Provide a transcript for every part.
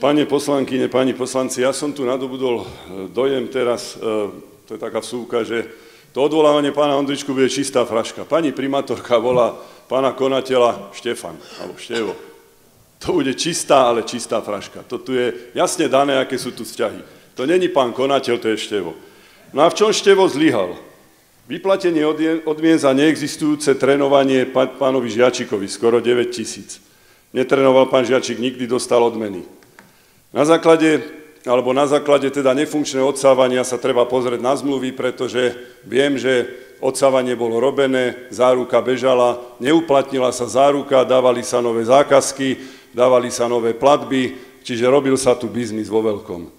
Pane poslankyne, páni poslanci, ja som tu nadobudol dojem teraz, to je taká vsúvka, že to odvolávanie pána Ondričku bude čistá fraška. Pani primátorka volá pána konateľa Štefan, alebo Števo. To bude čistá, ale čistá fraška. To tu je jasne dané, aké sú tu vzťahy. To není pán konateľ, to je Števo. No a v čom Števo zlyhal? Vyplatenie odmien za neexistujúce trénovanie pánovi Žiačikovi, skoro 9 000. Netrénoval pán Žiačik, nikdy dostal odmeny. Na základe teda nefunkčného odsávania sa treba pozrieť na zmluvy, pretože viem, že odsávanie bolo robené, záruka bežala, neuplatnila sa záruka, dávali sa nové zákazky, dávali sa nové platby, čiže robil sa tu biznis vo veľkom.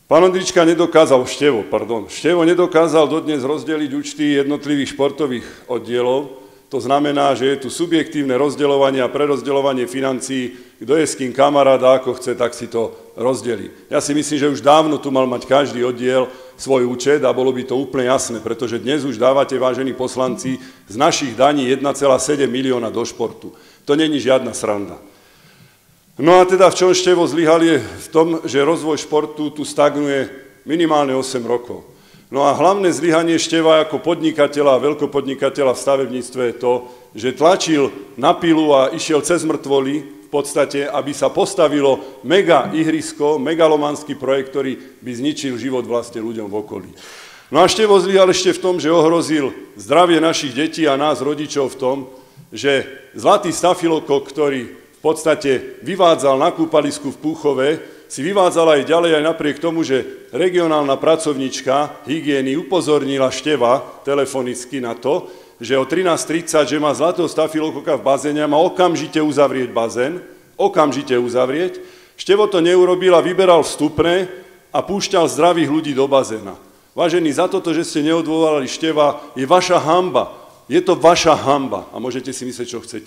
Pán Ondrička Števo nedokázal dodnes rozdeliť účty jednotlivých športových oddielov. To znamená, že je tu subjektívne rozdeľovanie a prerozdeľovanie financií, kto je s kým kamarát a ako chce, tak si to rozdelí. Ja si myslím, že už dávno tu mal mať každý oddiel svoj účet a bolo by to úplne jasné, pretože dnes už dávate, vážení poslanci, z našich daní 1,7 milióna do športu. To není žiadna sranda. No a teda v čom Števo zlyhal je v tom, že rozvoj športu tu stagnuje minimálne 8 rokov. No a hlavné zlyhanie Števa ako podnikateľa a veľkopodnikateľa v stavebníctve je to, že tlačil na pilu a išiel cez mŕtvoly v podstate, aby sa postavilo mega ihrisko, megalomanský projekt, ktorý by zničil život vlastne ľuďom v okolí. No a Števo zlyhal ešte v tom, že ohrozil zdravie našich detí a nás, rodičov, v tom, že zlatý stafilokok, ktorý v podstate vyvádzal na kúpalisku v Púchove, si vyvádzala aj ďalej aj napriek tomu, že regionálna pracovnička hygieny upozornila Števa telefonicky na to, že o 13:30, že má zlatého stafilokoka v bazéne a má okamžite uzavrieť bazén, Števo to neurobil a vyberal vstupné a púšťal zdravých ľudí do bazéna. Vážení, za toto, že ste neodvolali Števa, je vaša hanba. Je to vaša hanba a môžete si myslieť, čo chcete.